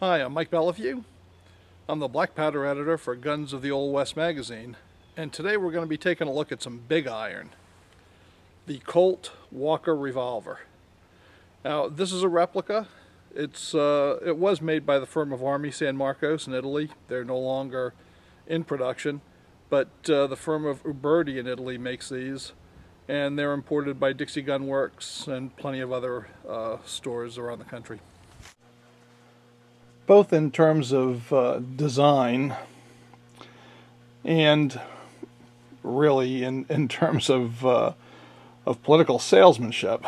Hi, I'm Mike Bellevue. I'm the black powder editor for Guns of the Old West magazine, and today we're going to be taking a look at some big iron, the Colt Walker revolver. Now, this is a replica. It was made by the firm of Army San Marcos in Italy. They're no longer in production, but the firm of Uberti in Italy makes these, and they're imported by Dixie Gun Works and plenty of other stores around the country. Both in terms of design and really in terms of political salesmanship,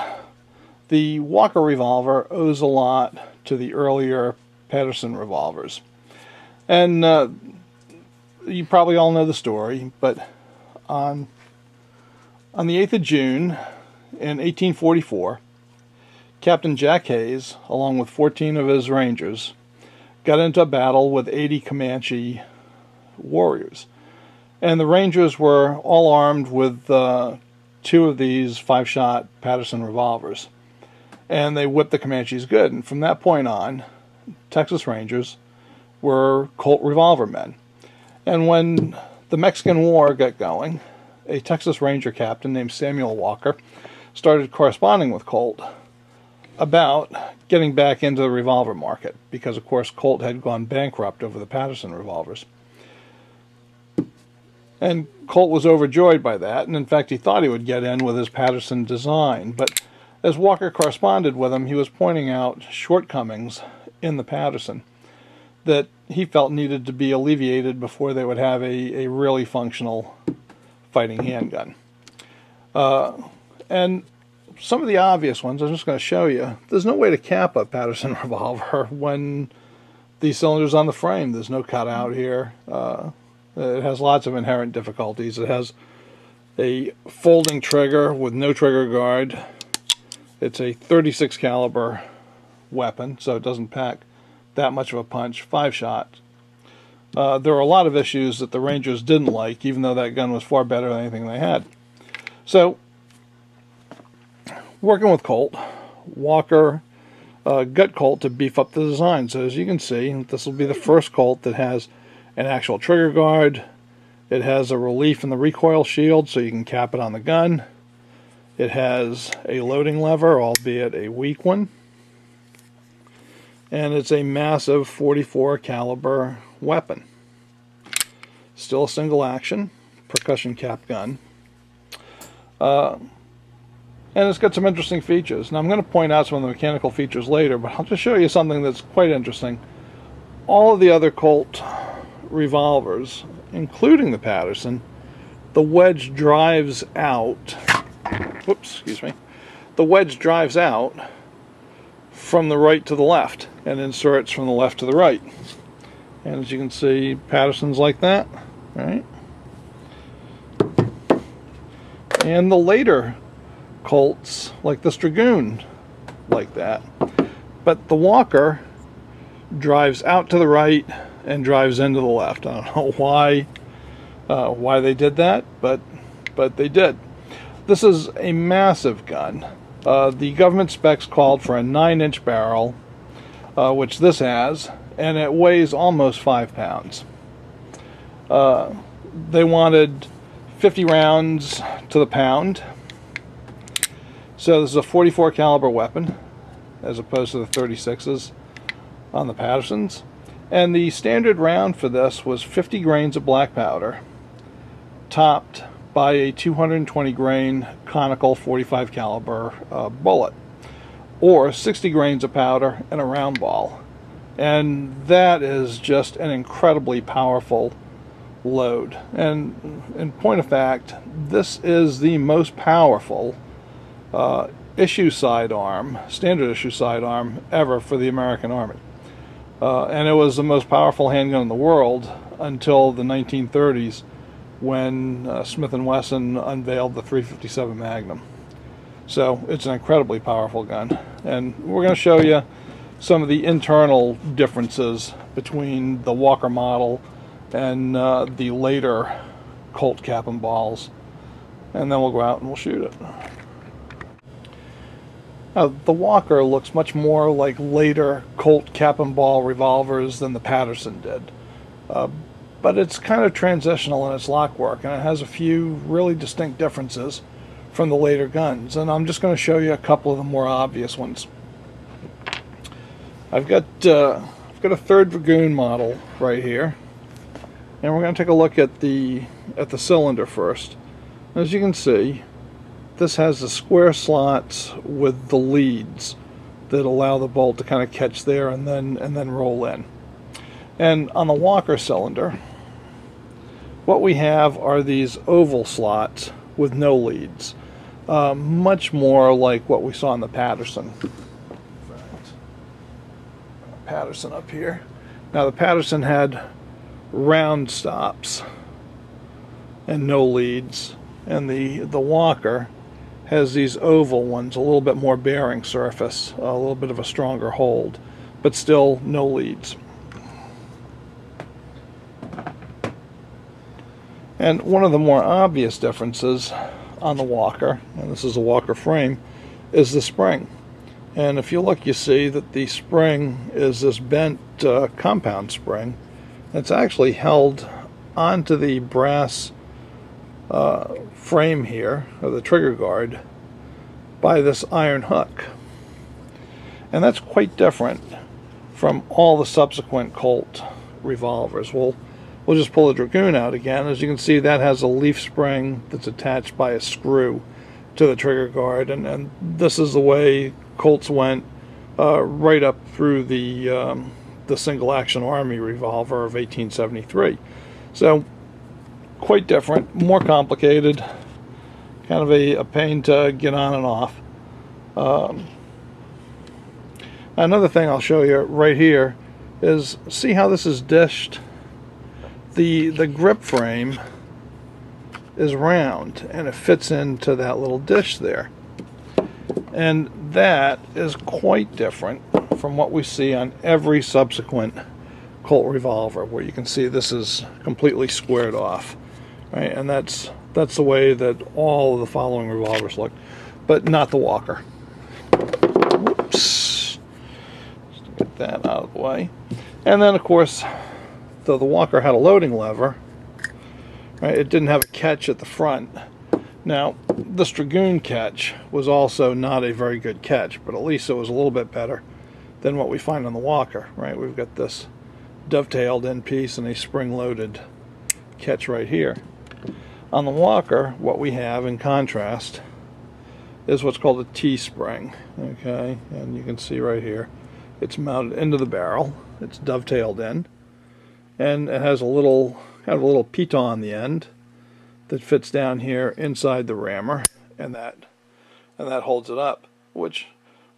the Walker revolver owes a lot to the earlier Patterson revolvers. And you probably all know the story, but on the 8th of June in 1844, Captain Jack Hayes, along with 14 of his Rangers, got into a battle with 80 Comanche warriors. And the Rangers were all armed with two of these 5-shot Patterson revolvers. And they whipped the Comanches good. And from that point on, Texas Rangers were Colt revolver men. And when the Mexican War got going, a Texas Ranger captain named Samuel Walker started corresponding with Colt about getting back into the revolver market, because of course Colt had gone bankrupt over the Patterson revolvers. And Colt was overjoyed by that, and in fact he thought he would get in with his Patterson design, but as Walker corresponded with him, he was pointing out shortcomings in the Patterson that he felt needed to be alleviated before they would have a really functional fighting handgun. And some of the obvious ones, I'm just going to show you. There's no way to cap a Patterson revolver when the cylinder's on the frame. There's no cutout here. It has lots of inherent difficulties. It has a folding trigger with no trigger guard. It's a 36 caliber weapon, so it doesn't pack that much of a punch. 5-shot. There are a lot of issues that the Rangers didn't like, even though that gun was far better than anything they had. So, working with Colt, Walker got Colt to beef up the design. So as you can see, this will be the first Colt that has an actual trigger guard. It has a relief in the recoil shield so you can cap it on the gun. It has a loading lever, albeit a weak one. And it's a massive 44 caliber weapon. Still a single action, percussion cap gun. And it's got some interesting features. Now I'm going to point out some of the mechanical features later, but I'll just show you something that's quite interesting. All of the other Colt revolvers, including the Patterson, the wedge drives out. Whoops, excuse me. The wedge drives out from the right to the left and inserts from the left to the right. And as you can see, Patterson's like that, right? And the later Colts, like this Dragoon, like that. But the Walker drives out to the right and drives into the left. I don't know why they did that, but they did. This is a massive gun. The government specs called for a 9-inch barrel, which this has, and it weighs almost 5 pounds. They wanted 50 rounds to the pound. So this is a 44 caliber weapon, as opposed to the 36s on the Pattersons. And the standard round for this was 50 grains of black powder, topped by a 220 grain conical 45 caliber bullet, or 60 grains of powder and a round ball. And that is just an incredibly powerful load. And in point of fact, this is the most powerful issue sidearm, standard issue sidearm ever for the American Army. And it was the most powerful handgun in the world until the 1930s when Smith & Wesson unveiled the .357 Magnum. So it's an incredibly powerful gun. And we're going to show you some of the internal differences between the Walker model and the later Colt cap and balls. And then we'll go out and we'll shoot it. The Walker looks much more like later Colt cap and ball revolvers than the Patterson did. But it's kind of transitional in its lock work, and it has a few really distinct differences from the later guns. And I'm just going to show you a couple of the more obvious ones. I've got a 3rd Dragoon model right here, and we're going to take a look at the cylinder first. As you can see, this has the square slots with the leads that allow the bolt to kind of catch there and then roll in. And on the Walker cylinder, what we have are these oval slots with no leads, much more like what we saw in the Patterson. Patterson up here. Now the Patterson had round stops and no leads, and the Walker has these oval ones, a little bit more bearing surface, a little bit of a stronger hold, but still no leads. And one of the more obvious differences on the Walker, and this is a Walker frame, is the spring. And if you look, you see that the spring is this bent compound spring. It's actually held onto the brass frame here, or the trigger guard, by this iron hook. And that's quite different from all the subsequent Colt revolvers. We'll just pull the Dragoon out again. As you can see, that has a leaf spring that's attached by a screw to the trigger guard, and this is the way Colts went right up through the single action Army revolver of 1873. So quite different, more complicated, kind of a pain to get on and off. Another thing I'll show you right here is, see how this is dished? The grip frame is round and it fits into that little dish there. And that is quite different from what we see on every subsequent Colt revolver, where you can see this is completely squared off, right? And that's the way that all of the following revolvers look, but not the Walker. Whoops. Just get that out of the way. And then, of course, though the Walker had a loading lever, right, it didn't have a catch at the front. Now, this Dragoon catch was also not a very good catch, but at least it was a little bit better than what we find on the Walker, right? We've got this dovetailed end piece and a spring-loaded catch right here. On the Walker, what we have in contrast is what's called a T-spring, okay? And you can see right here, it's mounted into the barrel, it's dovetailed in, and it has a little pitot on the end that fits down here inside the rammer, and that holds it up, which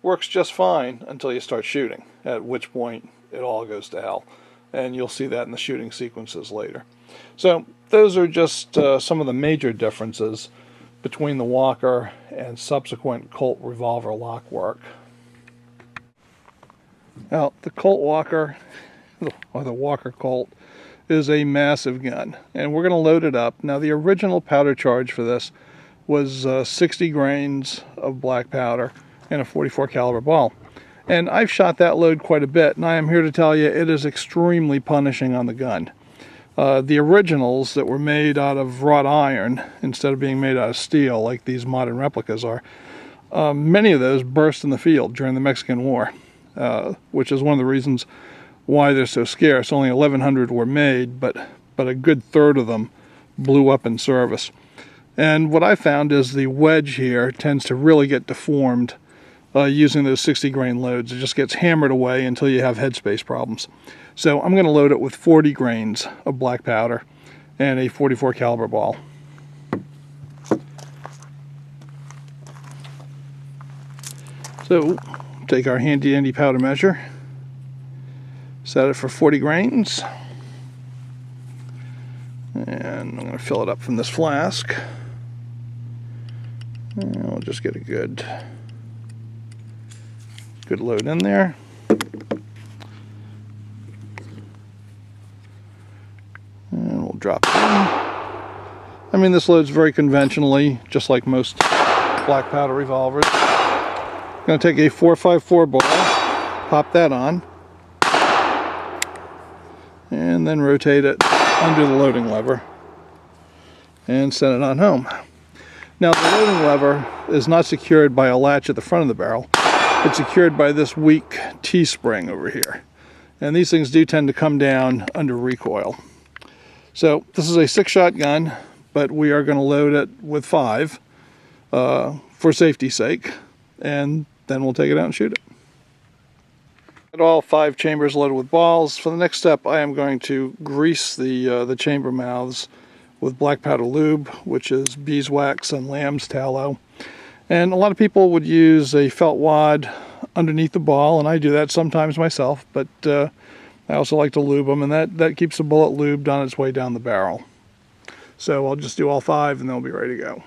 works just fine until you start shooting, at which point it all goes to hell. And you'll see that in the shooting sequences later. So those are just some of the major differences between the Walker and subsequent Colt revolver lock work. Now, the Colt Walker, or the Walker Colt, is a massive gun, and we're going to load it up. Now, the original powder charge for this was 60 grains of black powder and a 44 caliber ball. And I've shot that load quite a bit, and I am here to tell you it is extremely punishing on the gun. The originals that were made out of wrought iron instead of being made out of steel like these modern replicas are, many of those burst in the field during the Mexican War, which is one of the reasons why they're so scarce. Only 1,100 were made, but a good third of them blew up in service. And what I found is the wedge here tends to really get deformed using those 60 grain loads. It just gets hammered away until you have headspace problems. So I'm going to load it with 40 grains of black powder and a 44 caliber ball. So take our handy dandy powder measure, set it for 40 grains, and I'm going to fill it up from this flask, and we'll just get a good load in there. And we'll drop it in. I mean, this loads very conventionally, just like most black powder revolvers. Going to take a 454 ball, pop that on, and then rotate it under the loading lever and set it on home. Now the loading lever is not secured by a latch at the front of the barrel. It's secured by this weak T-spring over here. And these things do tend to come down under recoil. So this is a 6-shot gun, but we are going to load it with 5 for safety's sake, and then we'll take it out and shoot it. Got all 5 chambers loaded with balls. For the next step, I am going to grease the chamber mouths with black powder lube, which is beeswax and lamb's tallow. And a lot of people would use a felt wad underneath the ball, and I do that sometimes myself, but I also like to lube them, and that keeps the bullet lubed on its way down the barrel. So I'll just do all 5 and then we'll be ready to go.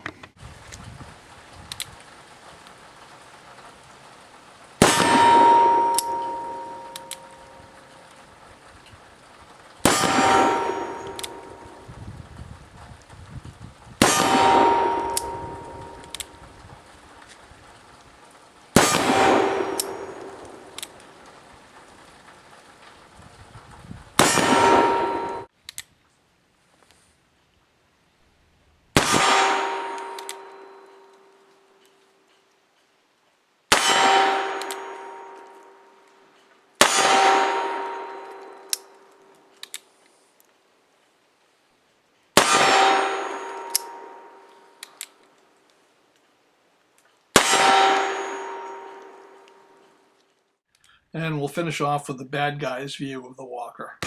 And we'll finish off with the bad guy's view of the Walker.